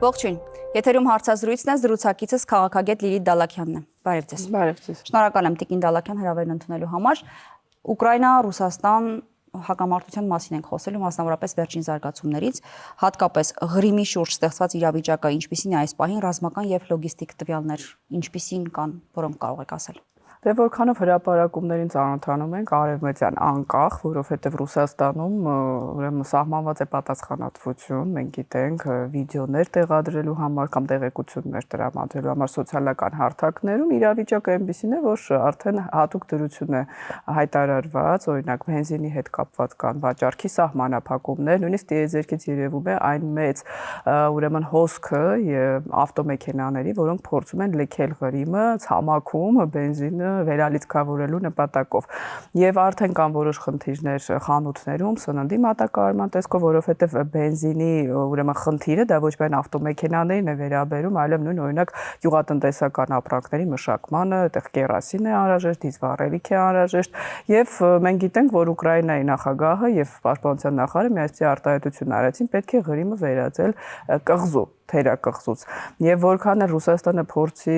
Ողջույն, եթերում հարցազրույցն է, զրուցակիցս քաղաքագետ Լիլիթ Դալաքյանն է, բարև ձեզ։ Բարև ձեզ։ Շնորհակալ եմ Տիկին Դալաքյան հրավերն ընդունելու համար։ Ուկրաինա, Ռուսաստան հակամարտության մասին ենք խոսելու, մասնավորապես վերջին զարգացումներից, հատկապես Ղրիմի շուրջ ստեղծված իրավիճակը, ինչպիսին է այս պահին ռազմական եւ լոգիստիկ տվյալներ, ինչպիսին կան, որոնք կարող եք ասել։ Դե որքանով հրապարակումներին ծանոթանում ենք արևմտյան անկախ, որովհետև Ռուսաստանում ուրեմն սահմանված է պատասխանատվություն, մենք գիտենք վիդեոներ տեղադրելու համար կամ տեղեկություններ տրամադրելու համար սոցիալական հարթակներում իրավիճակը այնպիսին է, որ արդեն հատուկ դրություն է հայտարարված, օրինակ բենզինի հետ կապված կան վաճառքի սահմանափակումներ, նույնիսկ տիեզերքից երևում է այն մեծ ուրեմն հոսքը ավտոմեքենաների, որոնք փորձում են լքել Ղրիմը, ցամաքում բենզինը վերալիցքավորելու նպատակով եւ արդեն կան որոշ խնդիրներ խանութներում սննդի մատակարարման տեսքով, որովհետեւ բենզինի ուրեմն խնդիրը դա ոչ միայն ավտոմեքենաներին է վերաբերում, այլև նույն օրինակ գյուղատնտեսական ապրանքների մշակմանը, այդտեղ կերոսին է անհրաժեշտ, դիզվառելիք է անհրաժեշտ եւ մենք գիտենք, որ Ուկրաինայի նախագահը եւ պաշտպանության նախարարը միասին արտահայտություն արեցին, պետք է Ղրիմը վերածել կղզու թերակղզուց եւ որքան էլ Ռուսաստանը փորձի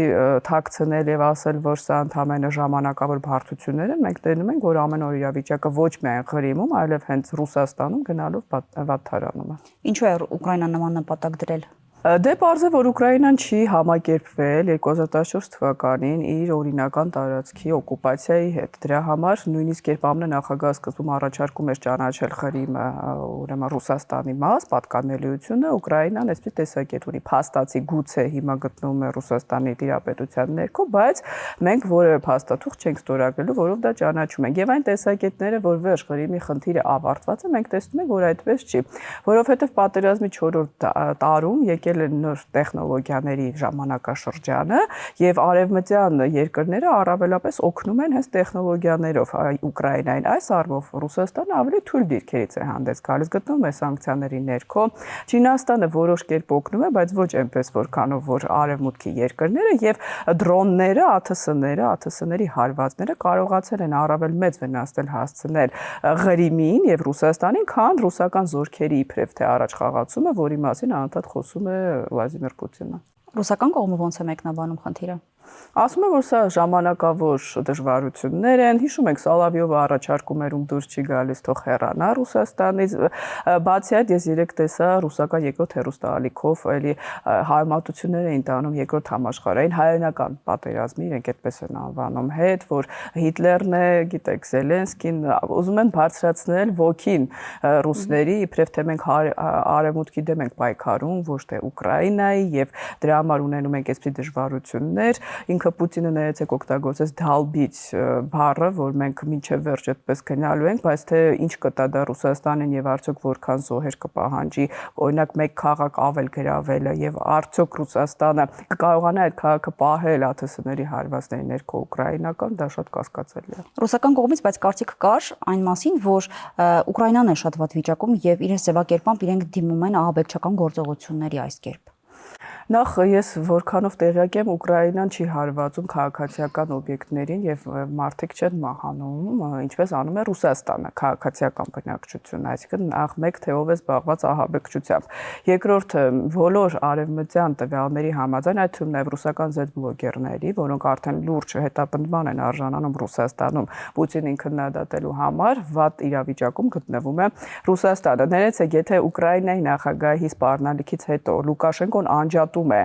թաքցնել եւ ասել, որ սա ընդհանրապես ժամանակավոր բարդություններ են, մենք տենում ենք, որ ամեն օր իրավիճակը ոչ միայն Ղրիմում, այլև հենց Ռուսաստանում գնալով վատթարանում է։ Ինչու է Ուկրաինան նման նպատակ դրել։ Դե պարզ է, որ Ուկրաինան չի համակերպվել 2014 թվականին իր օրինական տարածքի օկուպացիայի հետ։ Դրա համար նույնիսկ երբ ԱՄՆ նախագահը սկզբում առաջարկում էր ճանաչել Ղրիմը, ուրեմն Ռուսաստանի մաս, պատկանելիությունը, Ուկրաինան այսպես տեսակետ ունի, փաստացի գուցե հիմա գտնվում է Ռուսաստանի տիրապետության ներքո, բայց մենք որևէ փաստաթուղթ չենք ստորագրելու, որով դա ճանաչում ենք։ Եվ այն տեսակետները, որ վերջ Ղրիմի խնդիրը ավարտված է, մենք տեսնում ենք, որ այդպես չի, որովհետև պատերազմի 4-րդ տարում եկել նոր տեխնոլոգիաների ժամանակաշրջանը եւ արևմտյան երկրները առավելապես օգնում են հենց տեխնոլոգիաներով Ուկրաինային։ Այս առումով Ռուսաստանը ավելի թույլ դիրքերից է հանդես գալիս, գտնվում է սանկցիաների ներքո։ Չինաստանը որոշ կերպ օգնում է, բայց ոչ այնպես, որքանով որ արևմուտքի երկրները եւ դրոնները, ԱԹՍ-ների հարվածները կարողացել են առավել մեծ վնասներ հասցնել Ղրիմին եւ Ռուսաստանին, քան ռուսական զորքերի իբրև թե առաջ խաղացումը, որի մասին անդադ խոսում է Վլադիմիր Պուտինը։ Ռուսական կողմը ոնց է մեկնաբանում խնդիրը։ Ասում է, որ սա ժամանակավոր դժվարություններ են, հիշում եք Սալավիովը առաջարկում էր դուրս չի գալիս, թող հեռանա Ռուսաստանից, բացի այդ ես երեք տեսա ռուսական երկրորդ հեռուստաալիքով էլի հայմատություններ էին տանում երկրորդ համաշխարհային հայերենական պատերազմի, իրենք այդպես են անվանում, հետ, որ Հիտլերն է, գիտեք, Զելենսկին ուզում են բարձրացնել ոգին ռուսների, իբրև թե մենք արևմուտքի դեմ ենք պայքարում, ոչ թե Ուկրաինայի եւ դրա համար ունենում ենք այսպիսի դժվարություններ։ Ինքը Պուտինը ներեցեք օգտագործեց դալբիչ բառը, որ մենք մինչև վերջ այդպես գնալու ենք, բայց թե ինչ կտա դա Ռուսաստանին եւ արդյոք որքան զոհեր կպահանջի, օրինակ մեկ քաղաք ավել գրավելը եւ արդյոք Ռուսաստանը կկարողանա այդ քաղաքը պահել ԱԹՍ-ների հարվածների ներքո ուկրաինական, դա շատ կասկածելի է։ Ռուսական կողմից բայց կարծիք կար այն մասին, որ Ուկրաինան է շատ վատ վիճակում եւ իրենց ձևակերպամբ իրենք դիմում են ահաբեկչական գործողությունների այս կերպ։ Նախ ես որքանով տեղյակ եմ, Ուկրաինան չի հարվածում քաղաքացիական օբյեկտներին եւ մարդիկ չեն մահանում, ինչպես անում է Ռուսաստանը քաղաքացիական բնակչությունը, այսինքն նախ մեկ թե ով է զբաղված ահաբեկչությամբ։ Երկրորդը բոլոր արևմտյան տվյալների համաձայն, այդ թվում նաեւ ռուսական Z-բլոգերների, որոնք արդեն լուրջ հետապնդման են արժանանում Ռուսաստանում Պուտինին քննադատելու համար, վատ իրավիճակում գտնվում է Ռուսաստանը։ Ներեցեք, եթե Ուկրաինայի նախագահի սպառնալիքից հետո Լուկաշենկոն անջատում է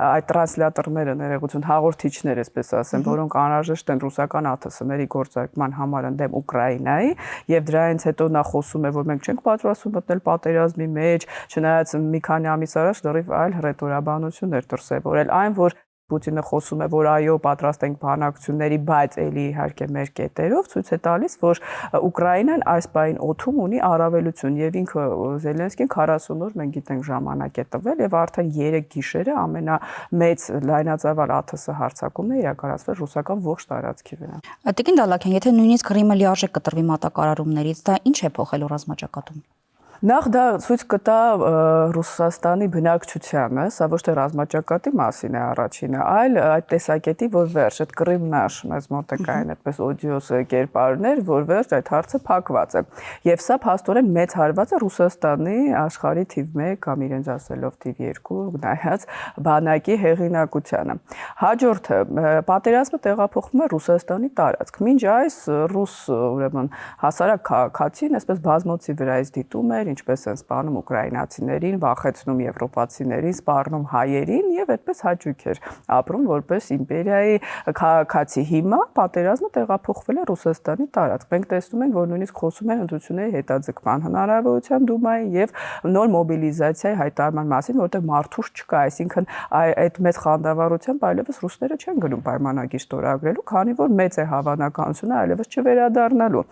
այդ տրանսլատորները ներողություն հաղորդիչներ, այսպես ասեմ, որոնք անհրաժեշտ են ռուսական ԱԹՍ-ների գործարկման համար ընդդեմ Ուկրաինայի եւ դրանից հետո նա խոսում է, որ մենք չենք պատրաստվում մտնել պատերազմի մեջ, չնայած մի քանի ամիս առաջ լրիվ այլ հռետորաբանություններ դրսևորել, այն որ Պուտինը խոսում է, որ այո, պատրաստ ենք բանակցությունների, բայց էլի իհարկե մեր կետերով ցույց է տալիս, որ Ուկրաինան այս պահին օդում ունի առավելություն եւ ինքը Զելենսկին 40 օր մենք գիտենք ժամանակ է տվել եւ արդեն 3 գիշերը ամենամեծ լայնածավալ ԱԹՍ հարձակումն է իրականացվել ռուսական ողջ տարածքի վրա։ Տիկին Դալաքյան, եթե նույնիսկ Ղրիմը լիարժեք կտրվի մատակարարումներից, դա ինչ է փոխելու ռազմաճակատում։ Նախ դա ցույց կտա Ռուսաստանի բնակչությանը, սա ոչ թե ռազմաճակատի մասին է առաջինը, այլ այդ տեսակետի, որ վերջ այդ Կրիմնաշ մեզ մոտ է կային այդպես օդիոս կերպարներ, որ վերջ այդ հարցը փակված է։ Եվ սա փաստորեն մեծ հարված է Ռուսաստանի աշխարհի թիվ 1 կամ իրենց ասելով թիվ 2 նայած բանակի հեղինակությանը։ Հաջորդը պատերազմը տեղափոխվում է Ռուսաստանի տարածք։ Մինչ այս ռուս ուրեմն հասարակ քաղաքացին այսպես բազմոցի վրայից դիտում էր, ինչպես են սպանում ուկրաինացիներին, վախեցնում եվրոպացիներին, սպառնում հայերին եւ այդպես հաճույք էր ապրում որպես իմպերիայի քաղաքացի։ Հիմա պատերազմը տեղափոխվել է Ռուսաստանի տարածք։ Մենք տեսնում ենք, որ նույնիսկ խոսում են ընդդիմությունների հետաձգման հնարավորության Դումայի եւ նոր մոբիլիզացիայի հայտարարման մասին, որտեղ մարդուց չկա, այսինքն այդ մեծ խանդավառությամբ այլևս ռուսները չեն գնում պայմանագիր ստորագրելու, քանի որ մեծ է հավանականությունը այլևս չվերադառնալու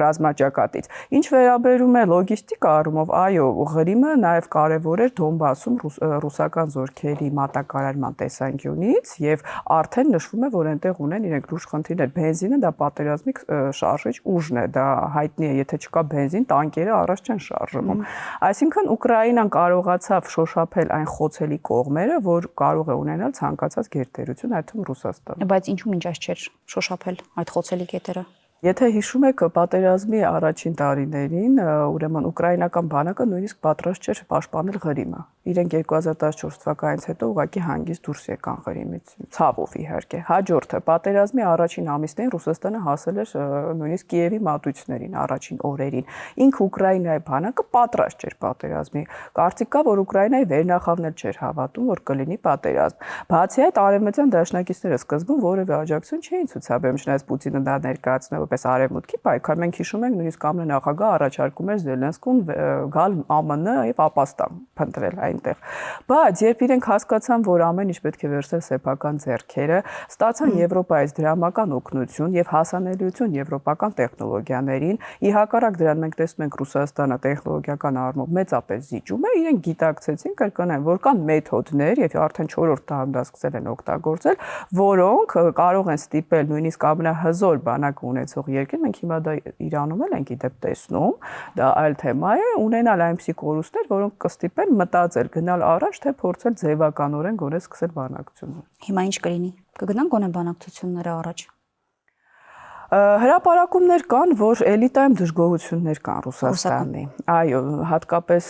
ռազմաճակատից։ Ինչ վերաբերում է լոգիստիկա առումով, այո, Ղրիմը նաև կարևոր էր Դոնբասում ռուսական զորքերի մատակարարման տեսանկյունից եւ արդեն նշվում է, որ այնտեղ ունեն իրենք լուրջ խնդիրներ։ Բենզինը դա պատերազմի շարժիչ ուժն է, դա հայտնի է, եթե չկա բենզին, տանկերը առաջ չեն շարժվում։ Այսինքն Ուկրաինան կարողացավ շոշափել այն խոցելի կողմերը, որ կարող է ունենալ ցանկացած գերտերություն, այդ թվում Ռուսաստանը։ Բայց ինչու մինչ այս չէր շոշափել այդ խոցելի կետերը։ Եթե հիշում եք պատերազմի առաջին տարիներին, ուրեմն ուկրաինական բանակը նույնիսկ պատրաստ չէր պաշտպանել Ղրիմը։ Իրենք 2014 թվականից հետո ուղղակի հանգիստ դուրս եկան Ղրիմից, ցավով իհարկե։ Հաջորդը պատերազմի առաջին ամիսներին Ռուսաստանը հասել էր նույնիսկ Կիևի մատույցներին առաջին օրերին։ Ինքը Ուկրաինայի բանակը պատրաստ չէր պատերազմի։ Կարծիք կա, որ Ուկրաինայի վերնախավն էլ չէր հավատում, որ կլինի պատերազմ։ Բացի այդ, արևմտյան դաշնակիցները սկզբում որևէ աջակցություն չէին ցուցաբերում, չնայած Պուտինը դա ներկայացնում պես արևմուտքի պայքար, մենք հիշում ենք նույնիսկ ԱՄՆ նախագահը առաջարկում էր Զելենսկուն գալ ԱՄՆ եւ ապաստան փնտրել այնտեղ։ Բայց երբ իրենք հասկացան, որ ամեն ինչ պետք է վերցնել սեփական ձեռքերը, ստացան Եվրոպայից դրամական օգնություն եւ հասանելիություն եվրոպական տեխնոլոգիաներին, ի հակառակ դրան մենք տեսնում ենք Ռուսաստանը տեխնոլոգիական առումով մեծապես զիջում է, իրենք գիտակցեցին կրկնեն, որ կան մեթոդներ եւ արդեն 4-րդ տարում դա սկսել են օգտագործել, որոնք կարող են ստիպել նույնիսկ ամենահզոր բանակ ունեցող երկրին, մենք հիմա դա Իրանում էլ ենք իդեպ տեսնում, դա այլ թեմա է, ունենալ այնպիսի կորուստներ, որոնք կստիպեն մտածել, գնալ առաջ, թե փորձել ձևականորեն գոնե սկսել բանակցությունը։ Հիմա ինչ կլինի։ Կգնան գոնե բանակցությունները առաջ։ Հրապարակումներ կան, որ էլիտայում դժգոհություններ կան Ռուսաստանի։ Այո, հատկապես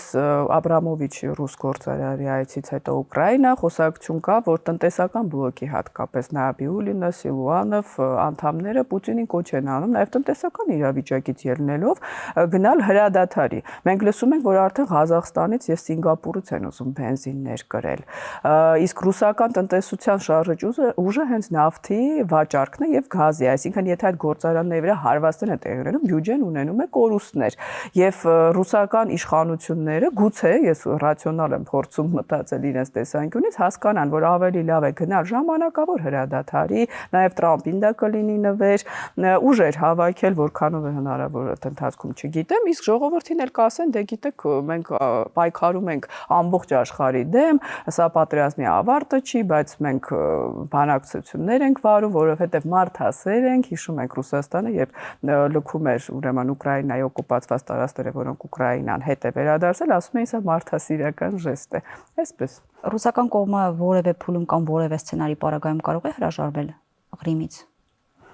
Աբրամովիչի ռուս գործարարի այցից հետո Ուկրաինա խոսակցություն կա, որ տնտեսական բլոկի հատկապես Նաբիուլինը, Սիլուանով անդամները Պուտինին կոչ են անում, նաև տնտեսական իրավիճակից ելնելով գնալ հրադադարի։ Մենք լսում ենք, որ արդեն Ղազախստանից եւ Սինգապուրից են ուզում բենզիններ կրել։ Իսկ ռուսական տնտեսության շարժիչ ուժը հենց նավթի վաճառքն է եւ գազի, այսինքն եթե այդ գործարանների վրա հարվածներ են տեղի ունենում, բյուջեն ունենում է կորուստներ եւ ռուսական իշխանությունները գուցե ես ռացիոնալ եմ փորձում մտածել իրենց տեսանկյունից հասկանան, որ ավելի լավ է գնալ ժամանակավոր հրադադարի, նաեւ Տրամպին դա կլինի նվեր, ուժեր հավաքել, որքանով է հնարավոր այդ ընթացքում չգիտեմ, իսկ ժողովրդին էլ կասեն, դե գիտեք, մենք պայքարում ենք ամբողջ աշխարհի դեմ, սա պատերազմի ավարտը չի, բայց մենք բանակցություններ ենք վարում, որովհետեւ մարդասեր ենք, հիշում ենք Ռուսաստանը, երբ լքում էր ուրեմն Ուկրաինայի օկուպացված տարածքները, որոնք Ուկրաինան հետ է վերադարձել, ասում էին, սա մարդասիրական ժեստ է։ Այսպես։ Ռուսական կողմը որևէ փուլում կամ որևէ սցենարի պարագայում կարող է հրաժարվել Ղրիմից։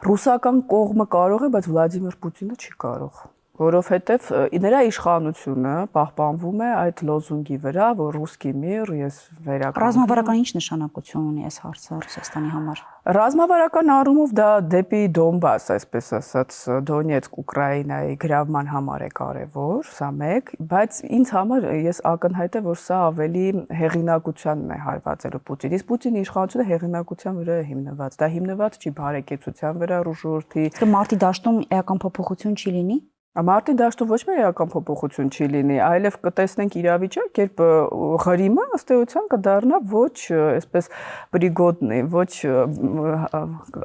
Ռուսական կողմը կարող է, բայց Վլադիմիր Պուտինը չի կարող, որովհետև նրա իշխանությունը պահպանվում է այդ լոզունգի վրա, որ ռուսկի միր, ես վերականգնում։ Ռազմավարական ինչ նշանակություն ունի այս հարցը Ռուսաստանի համար։ Ռազմավարական առումով դա դեպի Դոնբաս, այսպես ասած, Դոնեցկ Ուկրաինայի գրավման համար է կարևոր, սա մեկ, բայց ինձ համար ես ակնհայտ է, որ սա ավելի հեղինակությանն է հարվածելու Պուտինից։ Պուտինի իշխանությունը հեղինակության վրա է հիմնված, դա հիմնված չի բարեկեցության վրա, ռուժորդի։ Մարտի դաշտում էական փոփոխություն չի լինի։ Մարտի դաշտում ոչ մի էական փոփոխություն չի լինի, այլև կտեսնենք իրավիճակ, երբ Ղրիմը ըստ էության կդառնա ոչ այսպես բրիգոդնի, ոչ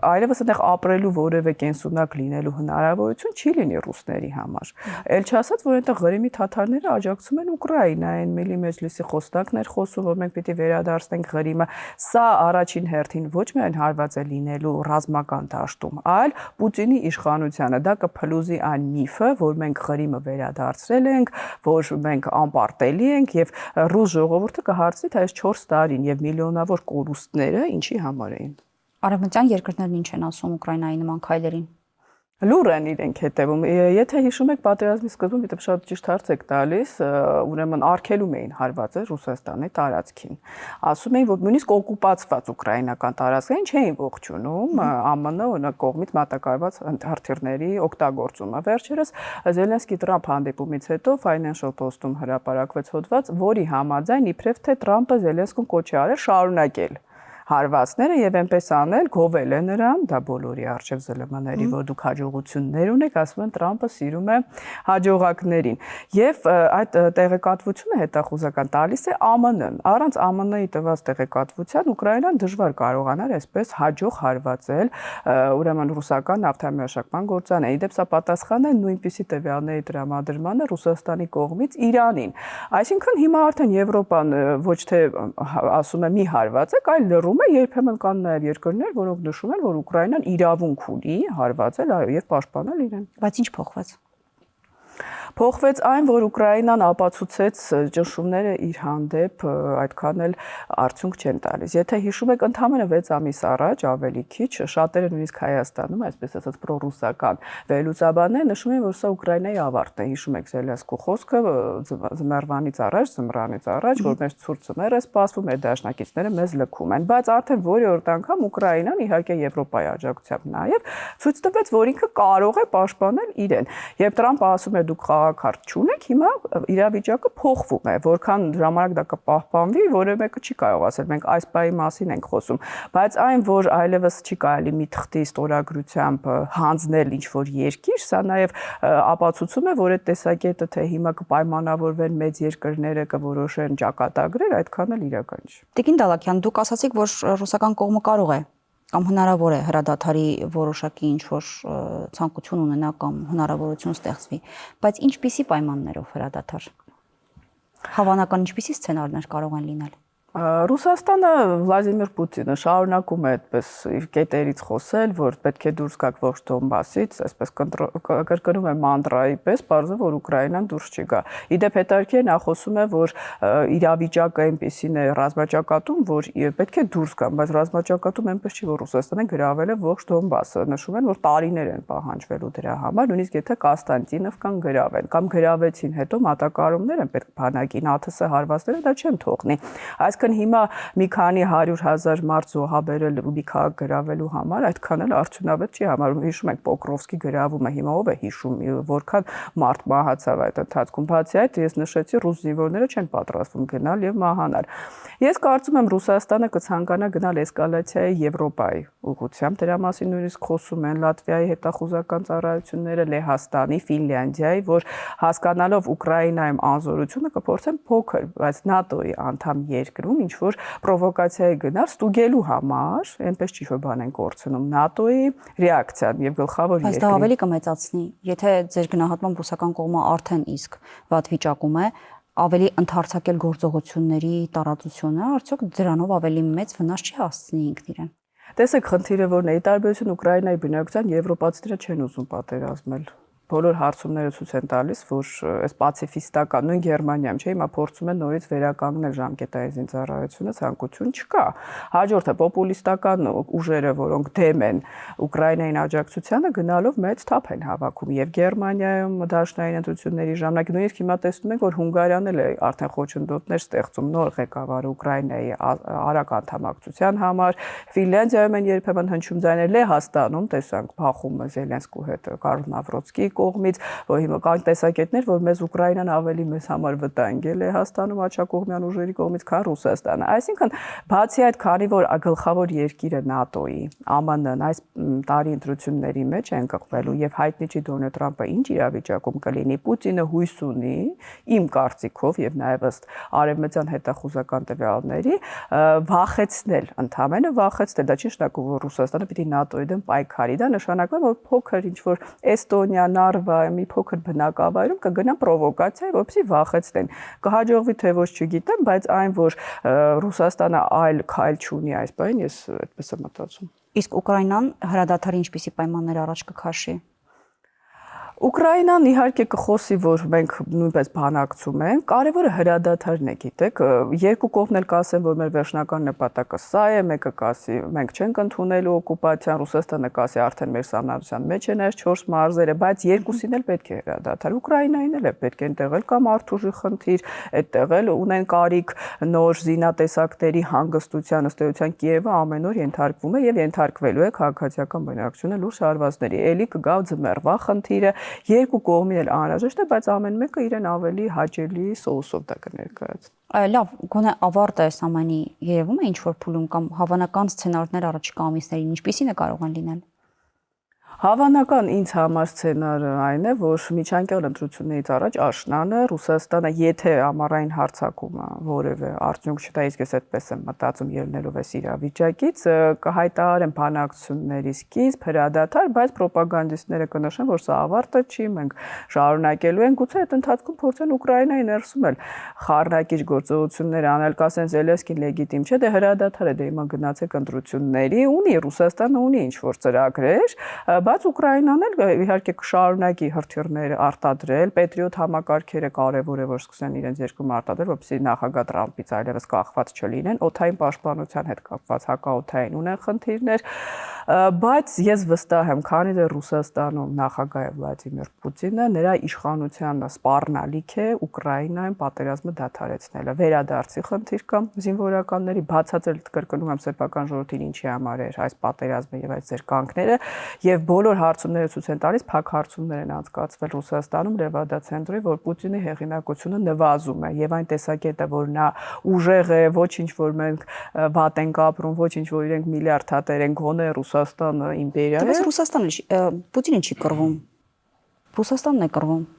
այլևս այդտեղ ապրելու որևէ կենսունակ լինելու հնարավորություն չի լինի ռուսների համար։ Էլ չասած, որ այդտեղ Ղրիմի թաթարները աջակցում են Ուկրաինային, Միլի մեջլիսի խոսնակներ խոսում, որ մենք պիտի վերադարձնենք Ղրիմը։ Սա առաջին հերթին ոչ միայն հարված է լինելու ռազմական դաշտում, այլ Պուտինի իշխանությանը, դա կփլուզի այն միֆը, որ մենք Ղրիմը վերադարձրել ենք, որ մենք անպարտելի ենք եւ ռուս ժողովուրդը կհարցնի թե այս 4 տարին եւ միլիոնավոր կորուստները ինչի համար էին։ Արևմտյան երկրներն ինչ են ասում Ուկրաինայի նման քայլերին։ Լուր են իրենք հետևում։ Եթե հիշում եք պատերազմի սկզբում, դիտեմ շատ ճիշտ հարց եք տալիս, ուրեմն արգելում էին հարվածը Ռուսաստանի տարածքին։ Ասում էին, որ նույնիսկ օկուպացված ուկրաինական տարածքային չէին ողջունում ԱՄՆ օրինակ կողմից մատակարարված հրթիռների օգտագործումը։ Վերջերս Զելենսկի-Տրամփ հանդիպումից հետո Financial Post-ում հրապարակվեց հոդված, որի համաձայն իբրև թե Տրամփը Զելենսկուն կոչ է արել շարունակել հարվածները եւ այնպես անել գովել է նրան, դա բոլորի արժեվ ԶԼՄ-ների, որ դուք հաջողություններ ունեք, ասում են Տրամփը սիրում է հաջողակներին։ Եվ այդ տեղեկատվությունը հետախուզական տալիս է ԱՄՆ-ն։ Առանց ԱՄՆ-ի տված տեղեկատվության Ուկրաինան դժվար կարողանար այսպես հաջող հարվածել ուրեմն ռուսական նավթամիաշակման գործարանը։ Իդեպ սա պատասխան է նույնպիսի տվյալների տրամադրմանը Ռուսաստանի կողմից Իրանին։ Այսինքն հիմա արդեն Եվրոպան ոչ թե ասում է մի հարվածեք, այլ լռում երբեմն կան նաև երկրներ, որոնք նշում են, որ Ուկրաինան իրավունք ունի հարվածել եւ պաշտպանել իրեն։ Բայց ինչ փոխվեց։ Փոխվեց այն, որ Ուկրաինան ապացուցեց ճնշումները իր հանդեպ այդքան էլ արդյունք չեն տալիս։ Եթե հիշում եք, ընդամենը 6 ամիս առաջ ավելի քիչ շատերը նույնիսկ Հայաստանում, այսպես ասած, պրոռուսական վերլուծաբաններ նշում են, որ սա Ուկրաինայի ավարտն է։ Հիշում եք Զելենսկու խոսքը ձմռանից առաջ, որ մեր ցուրտ ծմեր է սպասվում, մեր դաշնակիցները մեզ լքում են, բայց արդեն որի-որ անգամ Ուկրաինան իհարկե Եվրոպայի աջակցությամբ նաև ցույց տվեց, որ ինքը կարող է պաշտպանել իրեն։ Եվ Տրամփը ասում է դուք խաղաքարտ չունեք, հիմա իրավիճակը փոխվում է, որքան ժամանակ դա կպահպանվի, որևէ մեկը չի կարող ասել, մենք այս բանի մասին ենք խոսում, բայց այն, որ այլևս չի կարելի մի թղթի ստորագրությամբ հանձնել ինչ-որ երկիր, սա նաև ապացուցում է, որ այդ տեսակետը, թե հիմա կպայմանավորվեն մեծ երկրները կորոշեն ճակատագրեր, այդքան էլ իրական չի։ Տիկին Դալաքյան, դուք ասացիք, որ ռուսական կողմը կարող է կամ հնարավոր է հրադադարի որոշակի ինչ-որ ցանկություն ունենա կամ հնարավորություն ստեղծվի, բայց ինչպիսի պայմաններով հրադադար։ Հավանական ինչպիսի սցենարներ կարող են լինել։ Ռուսաստանը Վլադիմիր Պուտինը շարունակում է այդպես իր կետերից խոսել, որ պետք է դուրս գաք ողջ Դոնբասից, այսպես կրկնում է մանտրայի պես, բարձր որ Ուկրաինան դուրս չի գա։ Իդեպ հետաքրքիր նա խոսում է, որ իրավիճակը այնպեսին է ռազմաճակատում, որ պետք է դուրս գան, բայց ռազմաճակատում այնպես չի, որ Ռուսաստանը գրավել է ողջ Դոնբասը։ Նշում են, որ տարիներ են պահանջվելու դրա համար, նույնիսկ եթե Կոստանդինովկան գրավեն կամ գրավեցին, հետո մատակարարումներ են պետք բանակին, ԱԹՍ հարվածները դա չեն թողնի։ Այսինքն հիմա մի քանի 100,000 մարդ զոհաբերել ու մի քաղաք գրավելու համար այդքան էլ արդյունավետ չի համարում։ Հիշում եք Պոկրովսկի գրավումը, հիմա ով է հիշում, որքան մարդ մահացավ այդ ընթացքում։ Բացի այդ, ես նշեցի, ռուս զինվորները չեն պատրաստվում գնալ եւ մահանալ։ Ես կարծում եմ Ռուսաստանը կցանկանա գնալ էսկալացիայի Եվրոպայի ուղղությամբ, դրա մասին նույնիսկ խոսում են Լատվիայի հետախուզական ծառայությունները, Լեհաստանի, Ֆինլանդիայի, որ հասկանալով Ուկրաինայում անզորությունը կփորձեն փոքր, բայց ՆԱՏՕ-ի անդամ երկրում ինչ որ պրովոկացիայի գնալ ստուգելու համար, այնպես չի որ բան են կորցնում ՆԱՏՕ-ի ռեակցիան եւ գլխավոր երկրի։ Բայց դա ավելի կմեծացնի, եթե ձեր գնահատման ռուսական կողմը արդեն իսկ վատ վիճակում է, ավելի ընդհարցակել գործողությունների տարածությունը, արդյոք դրանով ավելի մեծ վնաս չի հասցնի ինքն իրեն։ Տեսեք, խնդիրը որն է, ի տարբերություն Ուկրաինայի բնակության եվրոպացիները չեն ուզում պատերազմել։ Բոլոր հարցումները ցույց են տալիս, որ այս պացիֆիստական նույն Գերմանիայում չէ, հիմա փորձում են նորից վերականգնել ժամկետային զինծառայությունը, ցանկություն չկա։ Հաջորդը պոպուլիստական ուժերը, որոնք դեմ են Ուկրաինային աջակցությանը, գնալով մեծ թափ են հավաքում եւ Գերմանիայում դաշնային ընտրությունների ժամանակ նույնիսկ հիմա տեսնում ենք, որ Հունգարիան էլ է արդեն խոչընդոտներ ստեղծում նոր ղեկավարը Ուկրաինայի արագ անդամակցության համար, Ֆինլանդիայում են երբեմն հնչում ձայներ, Լեհաստանում տեսանք փախումը Զելենսկու հետ Կարլ Նավրոցկի կողմից, որ հիմա կան տեսակետներ, որ մեզ Ուկրաինան ավելի մեզ համար վտանգ է Լեհաստանում աջակողմյան ուժերի կողմից, քան Ռուսաստանը։ Այսինքն, բացի այդ, քանի որ գլխավոր երկիրը ՆԱՏՕ-ի, ԱՄՆ-ն այս տարի ընտրությունների մեջ են կղվելու եւ հայտնի չի Դոնալդ Թրամփը ինչ իրավիճակում կլինի, Պուտինը հույս ունի, իմ կարծիքով եւ նաեւ ըստ արևմտյան հետախուզական տվյալների, վախեցնել, ընդհանրապես վախեցնել, դա չի նշանակում, որ Ռուսաստանը պիտի ՆԱՏՕ-ի դեմ պայքարի, դա նշանակում է, որ փոքր ինչ որ Էստոնիա, Նարվա, մի փոքր բնակավայրում կգնան պրովոկացիա, որպեսզի վախեցնեն։ Կհաջողվի թե ոչ չգիտեմ, բայց այն, որ Ռուսաստանը այլ քայլ չունի այս բանին, ես այդպես եմ մտածում։ Իսկ Ուկրաինան հրադադարի ինչպիսի պայմաններ առաջ կքաշի։ Ուկրաինան իհարկե կխոսի, որ մենք նույնպես բանակցում ենք, կարևորը հրադադարն է, գիտեք, երկու կողմն էլ կասեն, որ մեր վերջնական նպատակը սա է, մեկը կասի, մենք չենք ընդունելու օկուպացիան, Ռուսաստանը կասի արդեն մեր սահմանության մեջ են այս 4 մարզերը, բայց երկուսին էլ պետք է հրադադար։ Ուկրաինային էլ է պետք է այնտեղ էլ կամ արթուժի խնդիր, այդտեղ էլ ունեն կարիք նոր զինատեսակների հանգստության, ըստ էության Կիևը ամեն օր ենթարկվում է եւ ենթարկվելու է քաղաքացիական բնակչությունը լուրջ հարվածների։ Էլի կգա ձմեռվա խնդիրը, երկու կողմին էլ անհրաժեշտ է, բայց ամեն մեկը իրեն ավելի հաճելի սոուսով դա կներկայացնի։ Լավ, գոնե ավարտը այս ամենի երևում է ինչ-որ փուլում կամ հավանական սցենարներ առաջիկա ամիսներին ինչպիսին է կարող են լինել։ Հավանական ինձ համար սցենարը այն է, որ միջանկյալ ընտրություններից առաջ աշնանը Ռուսաստանը, եթե ամառային հարձակումը որևէ արդյունք չտա, իսկ ես այդպես եմ մտածում ելնելով այս իրավիճակից, կհայտարարեն բանակցությունների սկիզբ, հրադադար, բայց պրոպագանդիստները կնշեն, որ սա ավարտը չի, մենք շարունակելու ենք, գուցե այդ ընթացքում փորձեն Ուկրաինայի ներսում էլ խառնակիչ գործողություններ անել, կասեն Զելենսկին լեգիտիմ չէ, դե հրադադար է, դե հիմա գնացեք ընտրությունների, ունի Ռուսաստանը ունի ինչ-որ ծրագրեր, բայց Ուկրաինան էլ իհարկե կշարունակի հրթիռներ արտադրել, Պետրիոտ համակարգերը կարևոր է, որ սկսեն իրենց երկրում արտադրել, որպեսզի նախագահ Տրամպից այլևս կախված չլինեն, օդային պաշտպանության հետ կապված հակաօդային ունեն խնդիրներ, բայց ես վստահ եմ, քանի դեռ Ռուսաստանում նախագահ է Վլադիմիր Պուտինը, նրա իշխանության սպառնալիք է Ուկրաինայում պատերազմը դադարեցնելը, վերադարձի խնդիր կա զինվորականների, բացատրել կրկնում եմ սեփական ժողովրդին ինչի համար էր այս պատերազմը եւ այս զրկանքները, եւ բոլոր հարցումները ցույց են տալիս, փակ հարցումներ են անցկացվել Ռուսաստանում Լևադա ցենտրի, որ Պուտինի հեղինակությունը նվազում է եւ այն տեսակետը, որ նա ուժեղ է, ոչինչ որ մենք վատ ենք ապրում, ոչինչ որ իրենք միլիարդ հատեր են գոնե Ռուսաստանը իմպերիա է։ Բայց Ռուսաստանը Պուտինը չի կռվում։ Ռուսաստանն է կռվում։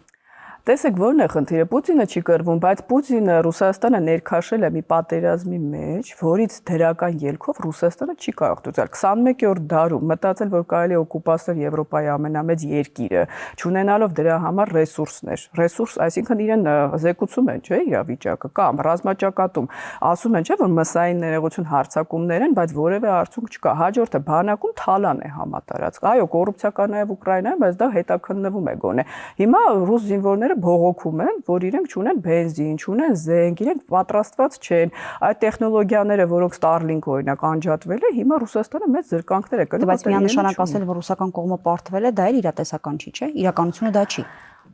Տեսեք, որն է խնդիրը, Պուտինը չի կռվում, բայց Պուտինը Ռուսաստանը ներքաշել է մի պատերազմի մեջ, որից դրական ելքով Ռուսաստանը չի կարող դուրս գալ։ 21-րդ դարում մտածել, որ կարելի է օկուպացնել Եվրոպայի ամենամեծ երկիրը, չունենալով դրա համար ռեսուրսներ։ Ռեսուրս, այսինքն իրեն զեկուցում են, չէ՞, իրավիճակը կամ ռազմաճակատում ասում են, չէ՞, որ մսային ներողություն հարձակումներ են, բայց որևէ արդյունք չկա։ Հաջորդը բանակում թալան է համատարած։ Այո, կոռուպցիա կա նաև Ուկրաինայում, բայց դա հետաքննվում է գոնե։ Հիմա ռուս զինվորները բողոքում են, որ իրենք չունեն բենզին, չունեն զենք, իրենք պատրաստված չեն։ Այդ տեխնոլոգիաները, որոնք Starlink օրինակ անջատվել է, հիմա Ռուսաստանը մեծ զրկանքներ է կրում։ Բայց միանշանակ ասել, որ ռուսական կողմը պարտվել է, դա էլ իրատեսական չի, չէ՞։ Իրականությունը դա չի։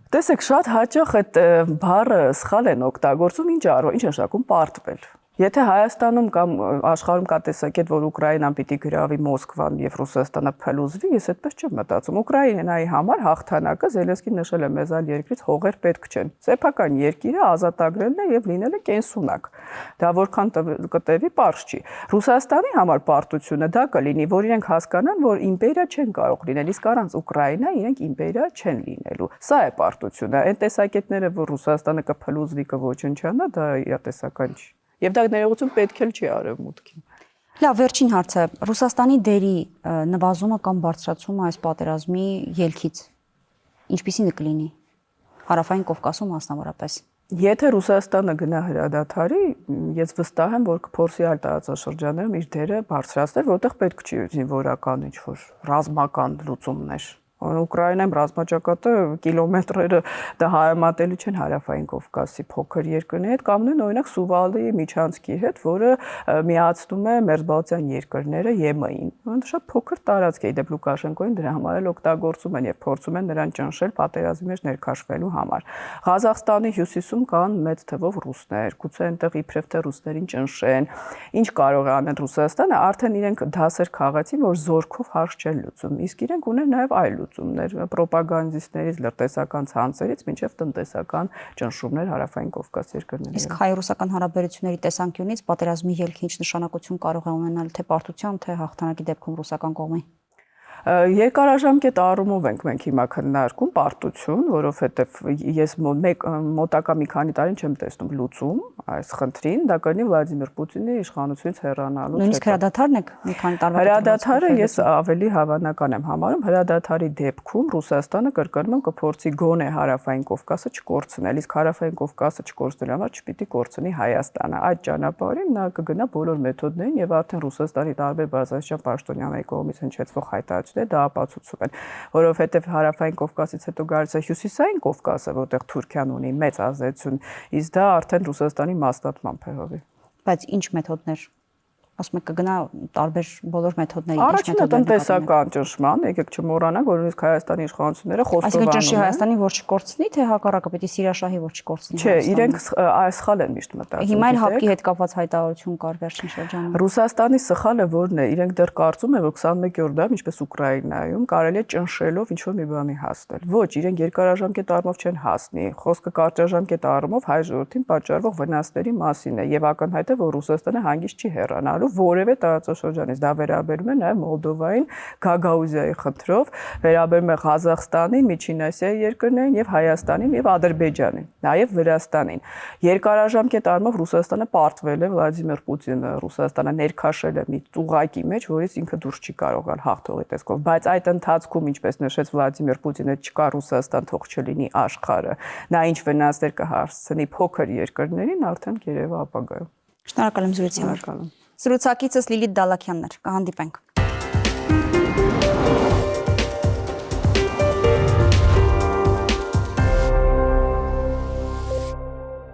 Տեսեք, շատ հաճախ այդ բառը սխալ են օգտագործում, ինչ նշանակում պարտվել։ Եթե Հայաստանում կամ աշխարհում կա տեսակետ, որ Ուկրաինան պիտի գրավի Մոսկվան եւ Ռուսաստանը փլուզվի, ես այդպես չեմ մտածում։ Ուկրաինայի համար հաղթանակը Զելենսկին նշել է մեզ այլ երկրից հողեր պետք չեն։ Սեփական երկիրը ազատագրելն է եւ լինելը կենսունակ։ Դա որքան կտևի, պարզ չի։ Ռուսաստանի համար պարտությունը դա կլինի, որ իրենք հասկանան, որ իմպերիա չեն կարող լինել, իսկ առանց Ուկրաինա իրենք իմպերիա չեն լինելու։ Սա է պարտությունը։ Այն տեսակետները, որ Ռուսաստանը կփլուզվի, կոչնչանա, դա իրատեսական չի։ Եվ դա ներողություն պետք էլ չի արևմուտքին։ Լավ, վերջին հարցը, Ռուսաստանի դերի նվազումը կամ բարձրացումը այս պատերազմի ելքից ինչպիսին կլինի Հարավային Կովկասում մասնավորապես։ Եթե Ռուսաստանը գնա հրադադարի, ես վստահ եմ, որ կփորձի այլ տարածաշրջաններում իր դերը բարձրացնել, որտեղ պետք չի զինվորական ինչ-որ ռազմական լուծումներ։ Ուկրաինայում ռազմաճակատը կիլոմետրերը դա համեմատելի չեն Հարավային Կովկասի փոքր երկրների հետ կամ նույն օրինակ Սուվալի Միչանսկի հետ, որը միացնում է մերձբալթյան երկրները ԵՄ-ին։ Շատ փոքր տարածք է, դեպ Լուկաշենկոին դրա համար էլ օգտագործում են եւ փորձում են նրան ճնշել պատերազմի մեջ ներքաշվելու համար։ Ղազախստանի հյուսիսում կան մեծ թվով ռուսներ, գուցե այնտեղ իբրև թե ռուսներին ճնշեն։ Ինչ կարող է անել Ռուսաստանը, արդեն իրենք դասեր քաղեցին, որ զորքով հարց չեն լուծում, իսկ իրենք ունեն նաեւ այլ պրոպագանդիստներից, լրտեսական ցանցերից մինչև տնտեսական ճնշումներ Հարավային Կովկաս երկրների։ Իսկ հայ-ռուսական հարաբերությունների տեսանկյունից պատերազմի ելքը ինչ նշանակություն կարող է ունենալ թե պարտության, թե հաղթանակի դեպքում ռուսական կողմի։ Երկարաժամկետ առումով ենք մենք հիմա քննարկում պարտություն, որովհետև ես մոտակա մի քանի տարին չեմ տեսնում լուծում այս խնդրին, դա կլինի Վլադիմիր Պուտինի իշխանությունից հեռանալուց հետո։ Նույնիսկ հրադադարն եք մի քանի տարվա հրադադարը ես ավելի հավանական եմ համարում, հրադադարի դեպքում Ռուսաստանը կրկնում կփորձի գոնե Հարավային Կովկասը չկորցնել, իսկ Հարավային Կովկասը չկորցնելու համար չպիտի կորցնի Հայաստանը։ Այդ ճանապարհին նա կգնա բոլոր մեթոդներին եւ արդեն Ռուսաստանի տարբեր բարձրաստիճան պաշտոնյաների կողմից հնչեցվող հայտարարությունները է դա ապացուցում են, որովհետև հարավային Կովկասից հետո գալիս է հյուսիսային Կովկասը, որտեղ Թուրքիան ունի մեծ ազդեցություն, իսկ դա արդեն Ռուսաստանի մասնատմամբ է հովի։ Բայց ինչ մեթոդներ ասում եք կգնա տարբեր բոլոր մեթոդների Առաջինը տնտեսական ճնշման, եկեք չմոռանանք, որ նույնիսկ Հայաստանի իշխանությունները խոստովանում են։ Այսինքն ճնշի Հայաստանի, որ չկորցնի, թե հակառակը պետք է Սիրիաշահի, որ չկորցնի։ Չէ, իրենք սխալ են միշտ մտածում։ Հիմա էլ ՀԱՊԿ-ի հետ կապված հայտարարություն կար վերջին շրջանում։ Ռուսաստանի սխալը որն է, իրենք դեռ կարծում են, որ 21-րդ դարում, ինչպես Ուկրաինայում, կարելի է ճնշելով ինչ-որ մի բանի հասնել։ Ոչ, իրենք երկարաժամկետ առումով չեն հասնի։ Խոսքը կարճաժամկետ առումով հայ ժողովրդին պատճառվող վնասների մասին է եւ ակնհայտ է, որ Ռուսաստանը հանգիստ չի հեռանալու որևէ տարածաշրջանից։ Դա վերաբերում է նաեւ Մոլդովային, Գագաուզիայի խնդրով, վերաբերում է Ղազախստանին, Միջին Ասիայի երկրներին եւ Հայաստանին եւ Ադրբեջանին, նաեւ Վրաստանին։ Երկարաժամկետ առումով Ռուսաստանը պարտվել է Վլադիմիր Պուտինը, Ռուսաստանը ներքաշել է մի ծուղակի մեջ, որից ինքը դուրս չի կարող գալ հաղթողի տեսքով, բայց այդ ընթացքում, ինչպես նշեց Վլադիմիր Պուտինը, չկա Ռուսաստան թող չլինի աշխարհը։ Նա ինչ վնասներ կհասցնի փոքր երկրներին, արդեն երևա ապագայում։ Շնորհակալ եմ զրույցի համար։ Շնորհակալ եմ։ Զրուցակիցս Լիլիթ Դալաքյանն էր։ Կհանդիպենք։